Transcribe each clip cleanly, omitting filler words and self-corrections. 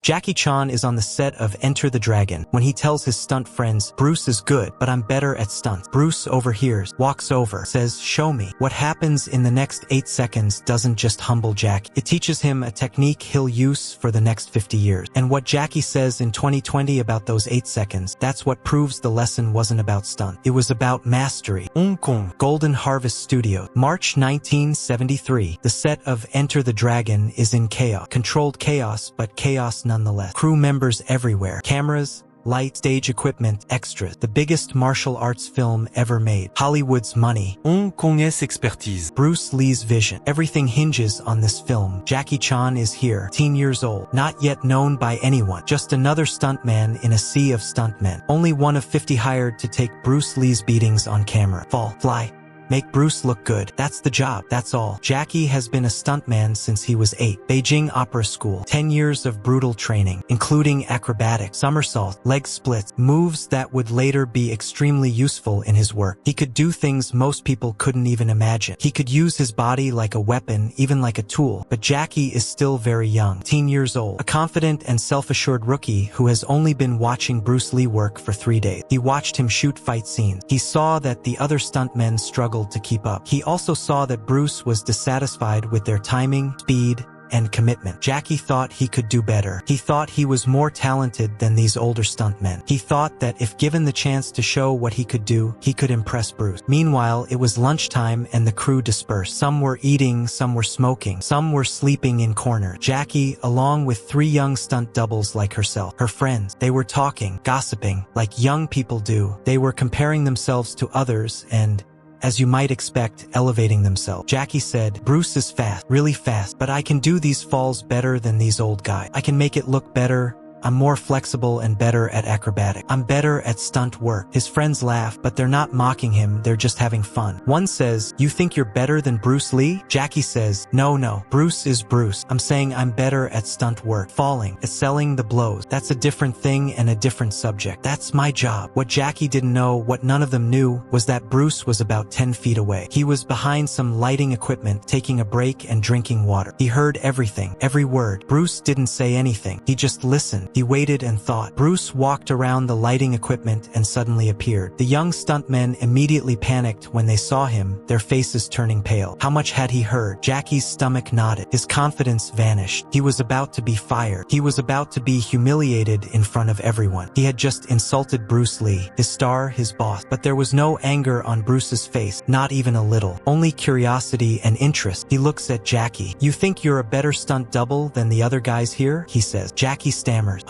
Jackie Chan is on the set of Enter the Dragon when he tells his stunt friends, Bruce is good, but I'm better at stunts. Bruce overhears, walks over, says, show me. What happens in the next 8 seconds doesn't just humble Jackie. It teaches him a technique he'll use for the next 50 years. And what Jackie says in 2020 about those 8 seconds, that's what proves the lesson wasn't about stunt. It was about mastery. Hong Kong, Golden Harvest Studios, March 1973. The set of Enter the Dragon is in chaos. Controlled chaos, but chaos nonetheless. Crew members everywhere. Cameras, lights, stage equipment, extras. The biggest martial arts film ever made. Hollywood's money. Hong Kong's expertise. Bruce Lee's vision. Everything hinges on this film. Jackie Chan is here, 18 years old, not yet known by anyone. Just another stuntman in a sea of stuntmen. Only one of 50 hired to take Bruce Lee's beatings on camera. Fall, fly. Make Bruce look good. That's the job. That's all. Jackie has been a stuntman since he was 8. Beijing Opera School. 10 years of brutal training, including acrobatics, somersaults, leg splits, moves that would later be extremely useful in his work. He could do things most people couldn't even imagine. He could use his body like a weapon, even like a tool. But Jackie is still very young, 18 years old. A confident and self-assured rookie who has only been watching Bruce Lee work for 3 days. He watched him shoot fight scenes. He saw that the other stuntmen struggled to keep up. He also saw that Bruce was dissatisfied with their timing, speed, and commitment. Jackie thought he could do better. He thought he was more talented than these older stuntmen. He thought that if given the chance to show what he could do, he could impress Bruce. Meanwhile, it was lunchtime and the crew dispersed. Some were eating, some were smoking, some were sleeping in corners. Jackie, along with 3 young stunt doubles like herself, her friends, they were talking, gossiping, like young people do. They were comparing themselves to others and, as you might expect, elevating themselves. Jackie said, Bruce is fast, really fast, but I can do these falls better than these old guys. I can make it look better. I'm more flexible and better at acrobatics. I'm better at stunt work. His friends laugh, but they're not mocking him, they're just having fun. One says, you think you're better than Bruce Lee? Jackie says, no, Bruce is Bruce. I'm saying I'm better at stunt work, falling, at selling the blows. That's a different thing and a different subject. That's my job. What Jackie didn't know, what none of them knew, was that Bruce was about 10 feet away. He was behind some lighting equipment, taking a break and drinking water. He heard everything, every word. Bruce didn't say anything. He just listened. He waited and thought. Bruce walked around the lighting equipment and suddenly appeared. The young stuntmen immediately panicked when they saw him, their faces turning pale. How much had he heard? Jackie's stomach nodded. His confidence vanished. He was about to be fired. He was about to be humiliated in front of everyone. He had just insulted Bruce Lee, his star, his boss. But there was no anger on Bruce's face, not even a little. Only curiosity and interest. He looks at Jackie. You think you're a better stunt double than the other guys here? He says. Jackie stammers.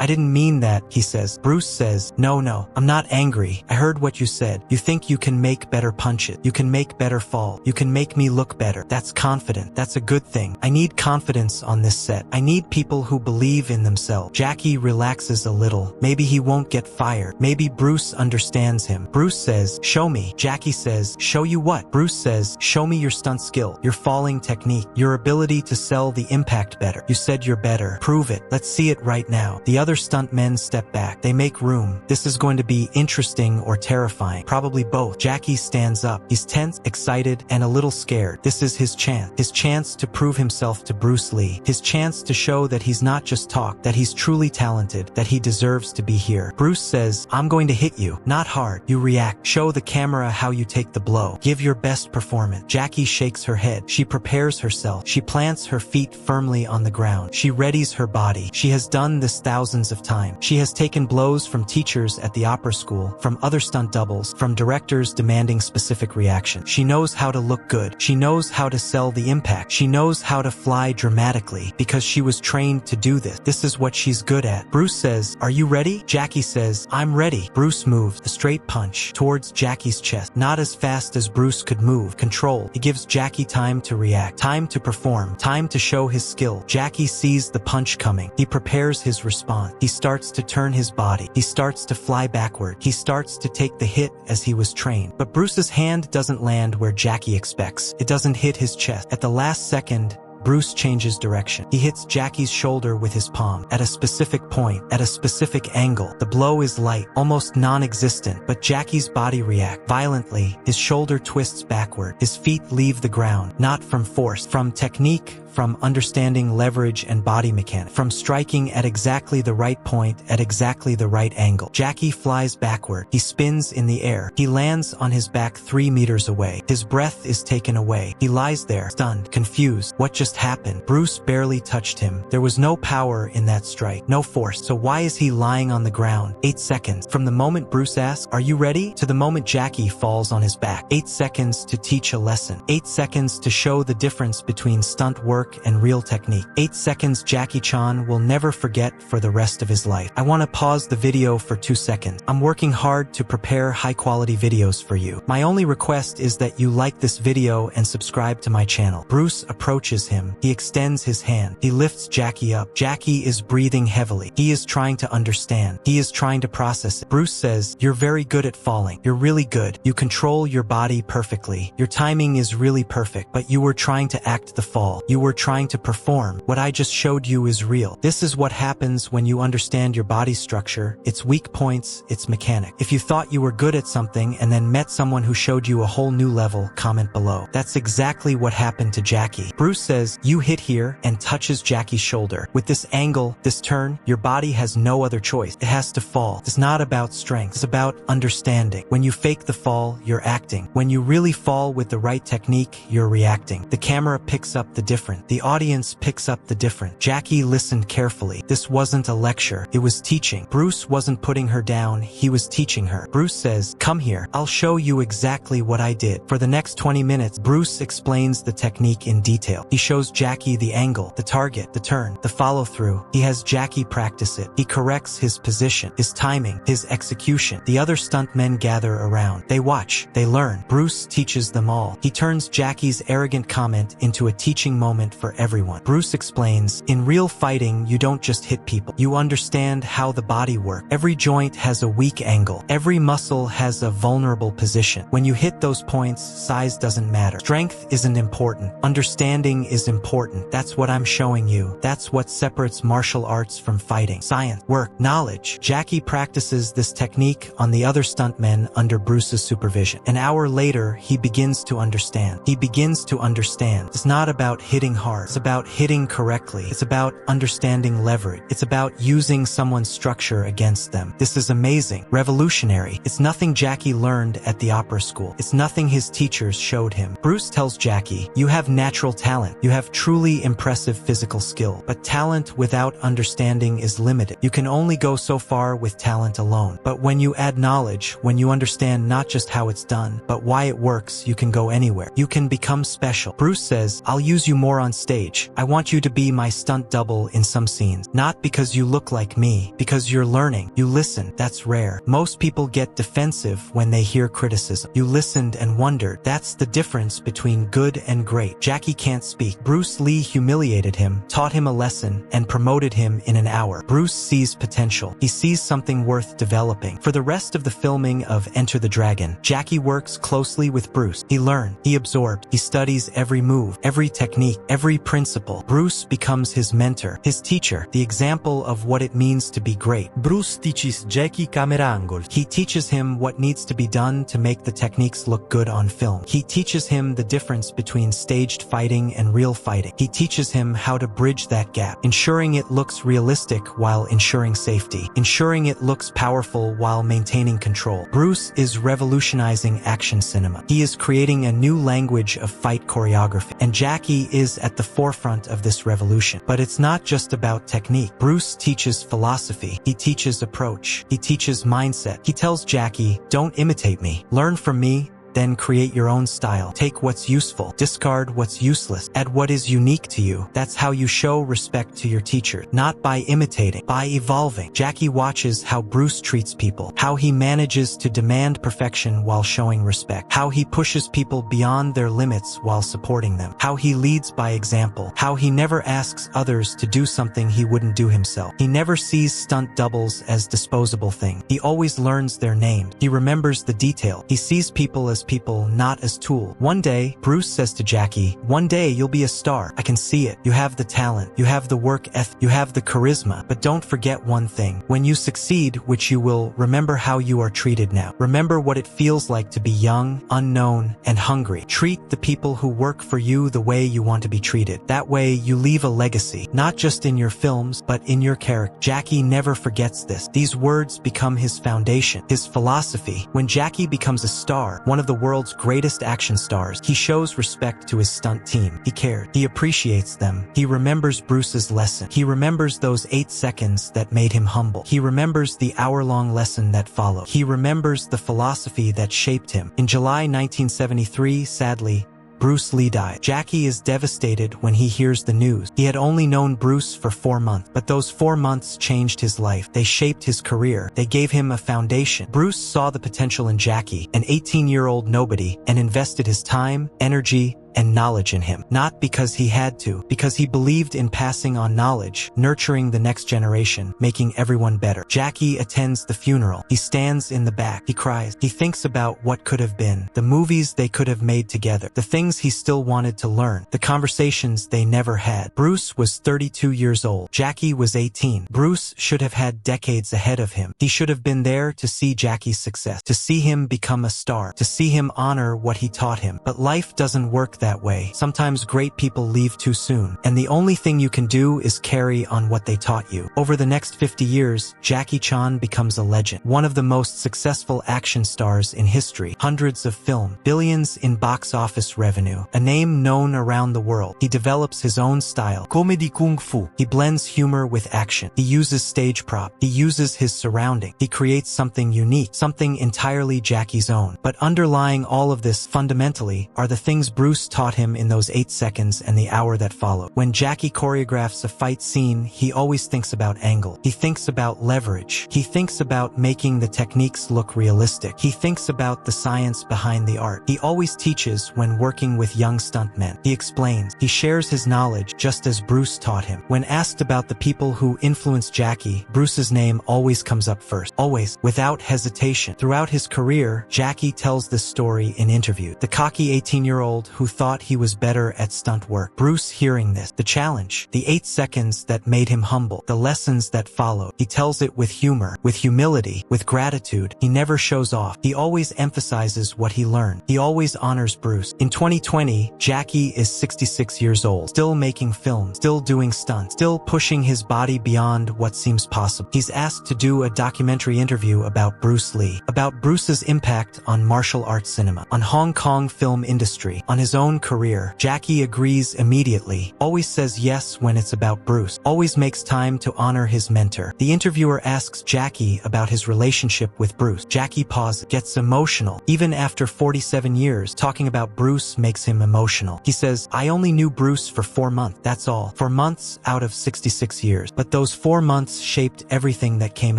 I didn't mean that, he says. Bruce says, no, I'm not angry. I heard what you said. You think you can make better punches. You can make better fall. You can make me look better. That's confident. That's a good thing. I need confidence on this set. I need people who believe in themselves. Jackie relaxes a little. Maybe he won't get fired. Maybe Bruce understands him. Bruce says, show me. Jackie says, show you what? Bruce says, show me your stunt skill, your falling technique, your ability to sell the impact better. You said you're better. Prove it. Let's see it right now. The other stuntmen step back. They make room. This is going to be interesting or terrifying. Probably both. Jackie stands up. He's tense, excited, and a little scared. This is his chance. His chance to prove himself to Bruce Lee. His chance to show that he's not just talk, that he's truly talented, that he deserves to be here. Bruce says, I'm going to hit you. Not hard. You react. Show the camera how you take the blow. Give your best performance. Jackie shakes her head. She prepares herself. She plants her feet firmly on the ground. She readies her body. She has done this thousands of times. She has taken blows from teachers at the opera school, from other stunt doubles, from directors demanding specific reaction. She knows how to look good. She knows how to sell the impact. She knows how to fly dramatically because she was trained to do this. This is what she's good at. Bruce says, are you ready? Jackie says, I'm ready. Bruce moves a straight punch towards Jackie's chest. Not as fast as Bruce could move. Controlled. He gives Jackie time to react, time to perform, time to show his skill. Jackie sees the punch coming. He prepares his response. He starts to turn his body. He starts to fly backward. He starts to take the hit as he was trained. But Bruce's hand doesn't land where Jackie expects. It doesn't hit his chest. At the last second, Bruce changes direction. He hits Jackie's shoulder with his palm, at a specific point, at a specific angle. The blow is light, almost non-existent, but Jackie's body reacts violently. His shoulder twists backward. His feet leave the ground, not from force, from technique, from understanding leverage and body mechanics, from striking at exactly the right point at exactly the right angle. Jackie flies backward. He spins in the air. He lands on his back 3 meters away. His breath is taken away. He lies there, stunned, confused. What just happened? Bruce barely touched him. There was no power in that strike, no force. So why is he lying on the ground? 8 seconds. From the moment Bruce asks, "Are you ready?" to the moment Jackie falls on his back. 8 seconds to teach a lesson. 8 seconds to show the difference between stunt work and real technique. 8 seconds Jackie Chan will never forget for the rest of his life. I want to pause the video for 2 seconds. I'm working hard to prepare high-quality videos for you. My only request is that you like this video and subscribe to my channel. Bruce approaches him. He extends his hand. He lifts Jackie up. Jackie is breathing heavily. He is trying to understand. He is trying to process it. Bruce says, "You're very good at falling. You're really good. You control your body perfectly. Your timing is really perfect, but you were trying to act the fall. You were trying to perform. What I just showed you is real. This is what happens when you understand your body structure, its weak points, its mechanic. If you thought you were good at something and then met someone who showed you a whole new level, comment below." That's exactly what happened to Jackie. Bruce says, "You hit here," and touches Jackie's shoulder. With this angle, this turn, your body has no other choice. It has to fall. It's not about strength. It's about understanding. When you fake the fall, you're acting. When you really fall with the right technique, you're reacting. The camera picks up the different. The audience picks up the different. Jackie listened carefully. This wasn't a lecture. It was teaching. Bruce wasn't putting her down. He was teaching her. Bruce says, "Come here. I'll show you exactly what I did." For the next 20 minutes, Bruce explains the technique in detail. He shows Jackie the angle, the target, the turn, the follow-through. He has Jackie practice it. He corrects his position, his timing, his execution. The other stuntmen gather around. They watch. They learn. Bruce teaches them all. He turns Jackie's arrogant comment into a teaching moment for everyone. Bruce explains, "In real fighting, you don't just hit people. You understand how the body works. Every joint has a weak angle. Every muscle has a vulnerable position. When you hit those points, size doesn't matter. Strength isn't important. Understanding is important. That's what I'm showing you. That's what separates martial arts from fighting. Science, work, knowledge." Jackie practices this technique on the other stuntmen under Bruce's supervision. An hour later, he begins to understand. He begins to understand. It's not about hitting hard. It's about hitting correctly. It's about understanding leverage. It's about using someone's structure against them. This is amazing, revolutionary. It's nothing Jackie learned at the opera school. It's nothing his teachers showed him. Bruce tells Jackie, "You have natural talent. You have truly impressive physical skill. But talent without understanding is limited. You can only go so far with talent alone. But when you add knowledge, when you understand not just how it's done, but why it works, you can go anywhere. You can become special." Bruce says, "I'll use you more on stage. I want you to be my stunt double in some scenes. Not because you look like me, because you're learning. You listen. That's rare. Most people get defensive when they hear criticism. You listened and wondered. That's the difference between good and great." Jackie can't speak. Bruce Lee humiliated him, taught him a lesson, and promoted him in an hour. Bruce sees potential. He sees something worth developing. For the rest of the filming of Enter the Dragon, Jackie works closely with Bruce. He learned. He absorbed. He studies every move, every technique, every principle. Bruce becomes his mentor, his teacher, the example of what it means to be great. Bruce teaches Jackie camera angles. He teaches him what needs to be done to make the techniques look good on film. He teaches him the difference between staged fighting and real fighting. He teaches him how to bridge that gap, ensuring it looks realistic while ensuring safety, ensuring it looks powerful while maintaining control. Bruce is revolutionizing action cinema. He is creating a new language of fight choreography, and Jackie is at the forefront of this revolution. But it's not just about technique. Bruce teaches philosophy. He teaches approach. He teaches mindset. He tells Jackie, "Don't imitate me. Learn from me. Then create your own style. Take what's useful, discard what's useless, add what is unique to you." That's how you show respect to your teacher. Not by imitating, by evolving. Jackie watches how Bruce treats people, how he manages to demand perfection while showing respect, how he pushes people beyond their limits while supporting them, how he leads by example, how he never asks others to do something he wouldn't do himself. He never sees stunt doubles as disposable things. He always learns their names. He remembers the detail. He sees people as people, not as tools. One day, Bruce says to Jackie, "One day you'll be a star. I can see it. You have the talent. You have the work ethic. You have the charisma. But don't forget one thing. When you succeed, which you will, remember how you are treated now. Remember what it feels like to be young, unknown, and hungry. Treat the people who work for you the way you want to be treated. That way, you leave a legacy, not just in your films, but in your character." Jackie never forgets this. These words become his foundation, his philosophy. When Jackie becomes a star, one of the world's greatest action stars, he shows respect to his stunt team. He cares. He appreciates them. He remembers Bruce's lesson. He remembers those 8 seconds that made him humble. He remembers the hour-long lesson that followed. He remembers the philosophy that shaped him. In July 1973, sadly, Bruce Lee died. Jackie is devastated when he hears the news. He had only known Bruce for 4 months, but those 4 months changed his life. They shaped his career. They gave him a foundation. Bruce saw the potential in Jackie, an 18-year-old nobody, and invested his time, energy, and knowledge in him. Not because he had to, because he believed in passing on knowledge, nurturing the next generation, making everyone better. Jackie attends the funeral. He stands in the back. He cries. He thinks about what could have been, the movies they could have made together, the things he still wanted to learn, the conversations they never had. Bruce was 32 years old. Jackie was 18. Bruce should have had decades ahead of him. He should have been there to see Jackie's success, to see him become a star, to see him honor what he taught him. But life doesn't work that way. Sometimes great people leave too soon, and the only thing you can do is carry on what they taught you. Over the next 50 years, Jackie Chan becomes a legend, one of the most successful action stars in history. Hundreds of films, billions in box office revenue, a name known around the world. He develops his own style, comedy kung fu. He blends humor with action. He uses stage prop. He uses his surrounding. He creates something unique, something entirely Jackie's own. But underlying all of this, fundamentally, are the things Bruce taught him in those 8 seconds and the hour that followed. When Jackie choreographs a fight scene, he always thinks about angle. He thinks about leverage. He thinks about making the techniques look realistic. He thinks about the science behind the art. He always teaches when working with young stuntmen. He explains. He shares his knowledge just as Bruce taught him. When asked about the people who influenced Jackie, Bruce's name always comes up first. Always, without hesitation. Throughout his career, Jackie tells this story in interviews. The cocky 18-year-old who thought he was better at stunt work. Bruce hearing this, the challenge, the 8 seconds that made him humble, the lessons that followed. He tells it with humor, with humility, with gratitude. He never shows off. He always emphasizes what he learned. He always honors Bruce. In 2020, Jackie is 66 years old, still making films, still doing stunts, still pushing his body beyond what seems possible. He's asked to do a documentary interview about Bruce Lee, about Bruce's impact on martial arts cinema, on Hong Kong film industry, on his own career. Jackie agrees immediately, always says yes when it's about Bruce, always makes time to honor his mentor. The interviewer asks Jackie about his relationship with Bruce. Jackie pauses, gets emotional. Even after 47 years, talking about Bruce makes him emotional. He says, "I only knew Bruce for 4 months, that's all. 4 months out of 66 years. But those 4 months shaped everything that came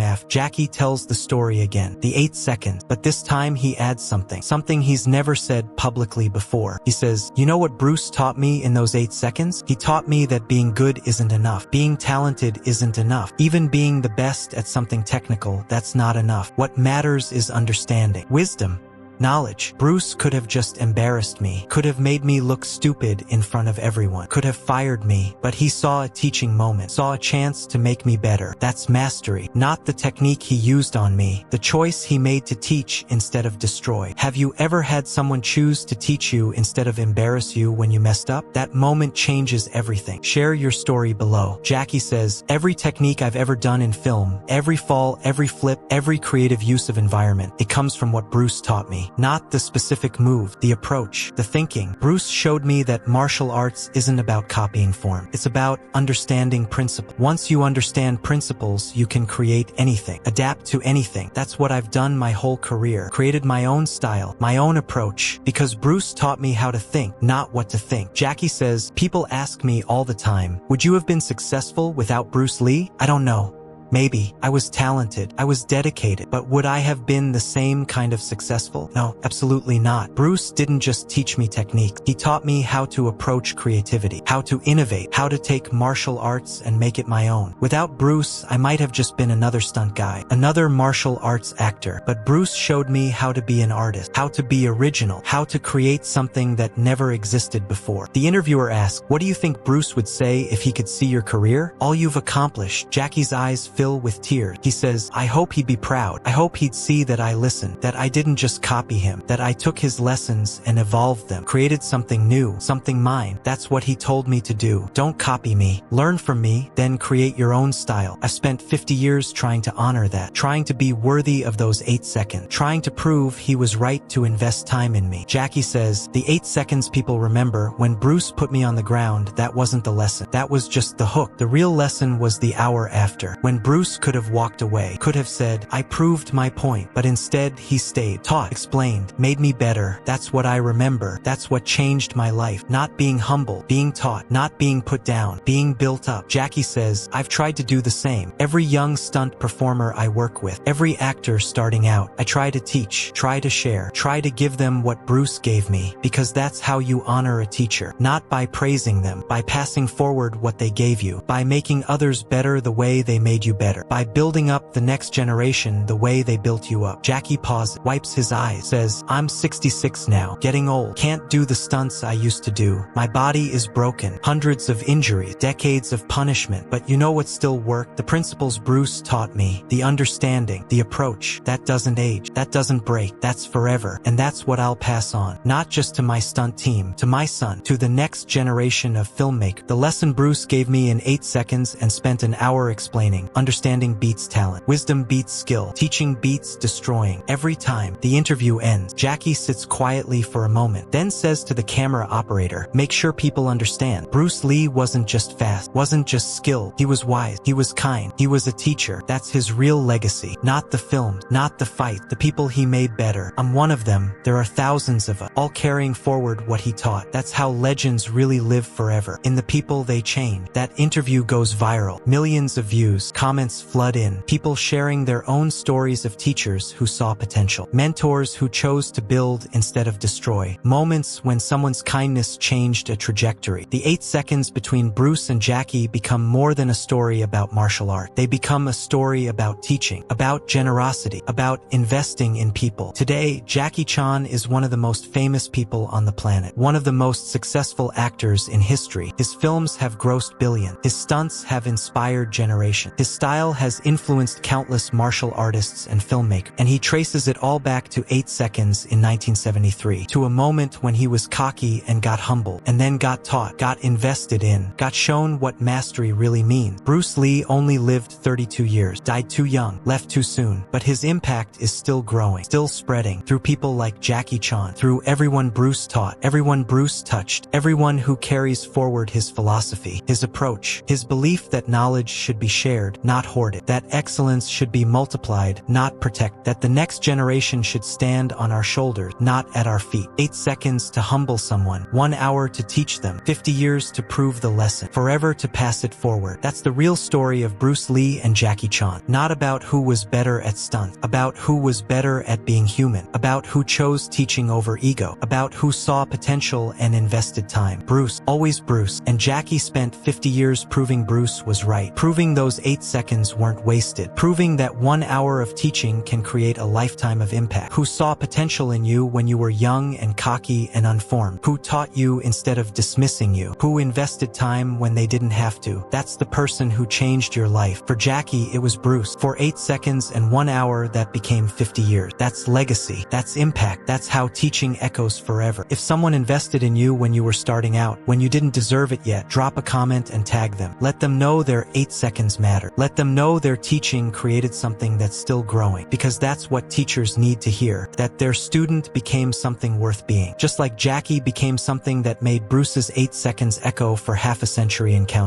after." Jackie tells the story again, the 8 seconds, but this time he adds something he's never said publicly before. He says, "You know what Bruce taught me in those 8 seconds? He taught me that being good isn't enough. Being talented isn't enough. Even being the best at something technical, that's not enough. What matters is understanding, wisdom, knowledge. Bruce could have just embarrassed me, could have made me look stupid in front of everyone, could have fired me, but he saw a teaching moment, saw a chance to make me better. That's mastery, not the technique he used on me, the choice he made to teach instead of destroy." Have you ever had someone choose to teach you instead of embarrass you when you messed up? That moment changes everything. Share your story below. Jackie says, "Every technique I've ever done in film, every fall, every flip, every creative use of environment, it comes from what Bruce taught me. Not the specific move, the approach, the thinking. Bruce showed me that martial arts isn't about copying form. It's about understanding principle. Once you understand principles, you can create anything, adapt to anything. That's what I've done my whole career. Created my own style, my own approach, because Bruce taught me how to think, not what to think." Jackie says, "People ask me all the time, would you have been successful without Bruce Lee? I don't know. Maybe. I was talented. I was dedicated. But would I have been the same kind of successful? No, absolutely not. Bruce didn't just teach me techniques. He taught me how to approach creativity, how to innovate, how to take martial arts and make it my own. Without Bruce, I might have just been another stunt guy, another martial arts actor. But Bruce showed me how to be an artist, how to be original, how to create something that never existed before. The interviewer asked, "What do you think Bruce would say if he could see your career? All you've accomplished." Jackie's eyes fill with tears. He says, "I hope he'd be proud. I hope he'd see that I listened, that I didn't just copy him, that I took his lessons and evolved them, created something new, something mine. That's what he told me to do. Don't copy me. Learn from me, then create your own style." I've spent 50 years trying to honor that, trying to be worthy of those 8 seconds, trying to prove he was right to invest time in me. Jackie says, "The 8 seconds people remember, when Bruce put me on the ground, that wasn't the lesson. That was just the hook. The real lesson was the hour after, when Bruce could have walked away, could have said, 'I proved my point,' but instead he stayed, taught, explained, made me better. That's what I remember. That's what changed my life. Not being humble, being taught, not being put down, being built up." Jackie says, "I've tried to do the same. Every young stunt performer I work with, every actor starting out, I try to teach, try to share, try to give them what Bruce gave me, because that's how you honor a teacher. Not by praising them, by passing forward what they gave you, by making others better the way they made you better, by building up the next generation the way they built you up." Jackie pauses, wipes his eyes, says, "I'm 66 now, getting old. Can't do the stunts I used to do. My body is broken. Hundreds of injuries, decades of punishment. But you know what still worked? The principles Bruce taught me, the understanding, the approach. That doesn't age. That doesn't break. That's forever. And that's what I'll pass on. Not just to my stunt team, to my son, to the next generation of filmmakers. The lesson Bruce gave me in 8 seconds and spent an hour explaining. Understanding beats talent. Wisdom beats skill. Teaching beats destroying. Every time." The interview ends. Jackie sits quietly for a moment, then says to the camera operator, "Make sure people understand. Bruce Lee wasn't just fast, wasn't just skilled. He was wise. He was kind. He was a teacher. That's his real legacy. Not the films, not the fight, the people he made better. I'm one of them. There are thousands of us, all carrying forward what he taught. That's how legends really live forever, in the people they change." That interview goes viral. Millions of views, comments flood in, people sharing their own stories of teachers who saw potential, mentors who chose to build instead of destroy, moments when someone's kindness changed a trajectory. The 8 seconds between Bruce and Jackie become more than a story about martial art. They become a story about teaching, about generosity, about investing in people. Today, Jackie Chan is one of the most famous people on the planet, one of the most successful actors in history. His films have grossed billions. His stunts have inspired generations. His style has influenced countless martial artists and filmmakers. And he traces it all back to 8 seconds in 1973, to a moment when he was cocky and got humble, and then got taught, got invested in, got shown what mastery really means. Bruce Lee only lived 32 years, died too young, left too soon, but his impact is still growing, still spreading, through people like Jackie Chan, through everyone Bruce taught, everyone Bruce touched, everyone who carries forward his philosophy, his approach, his belief that knowledge should be shared, not hoarded, that excellence should be multiplied, not protected, that the next generation should stand on our shoulders, not at our feet. 8 seconds to humble someone, 1 hour to teach them, 50 years to prove the lesson, forever to pass it forward. That's the real story of Bruce Lee and Jackie Chan. Not about who was better at stunts, about who was better at being human, about who chose teaching over ego, about who saw potential and invested time. Bruce, always Bruce, and Jackie spent 50 years proving Bruce was right, proving those 8 seconds weren't wasted, proving that 1 hour of teaching can create a lifetime of impact. Who saw potential in you when you were young and cocky and unformed, who taught you instead of dismissing you, who invested time when they didn't have to. That's the person who changed your life. For Jackie, it was Bruce. For 8 seconds and 1 hour, that became 50 years. That's legacy. That's impact. That's how teaching echoes forever. If someone invested in you when you were starting out, when you didn't deserve it yet, drop a comment and tag them. Let them know their 8 seconds matter. Let them know their teaching created something that's still growing. Because that's what teachers need to hear, that their student became something worth being. Just like Jackie became something that made Bruce's 8 seconds echo for half a century in counting.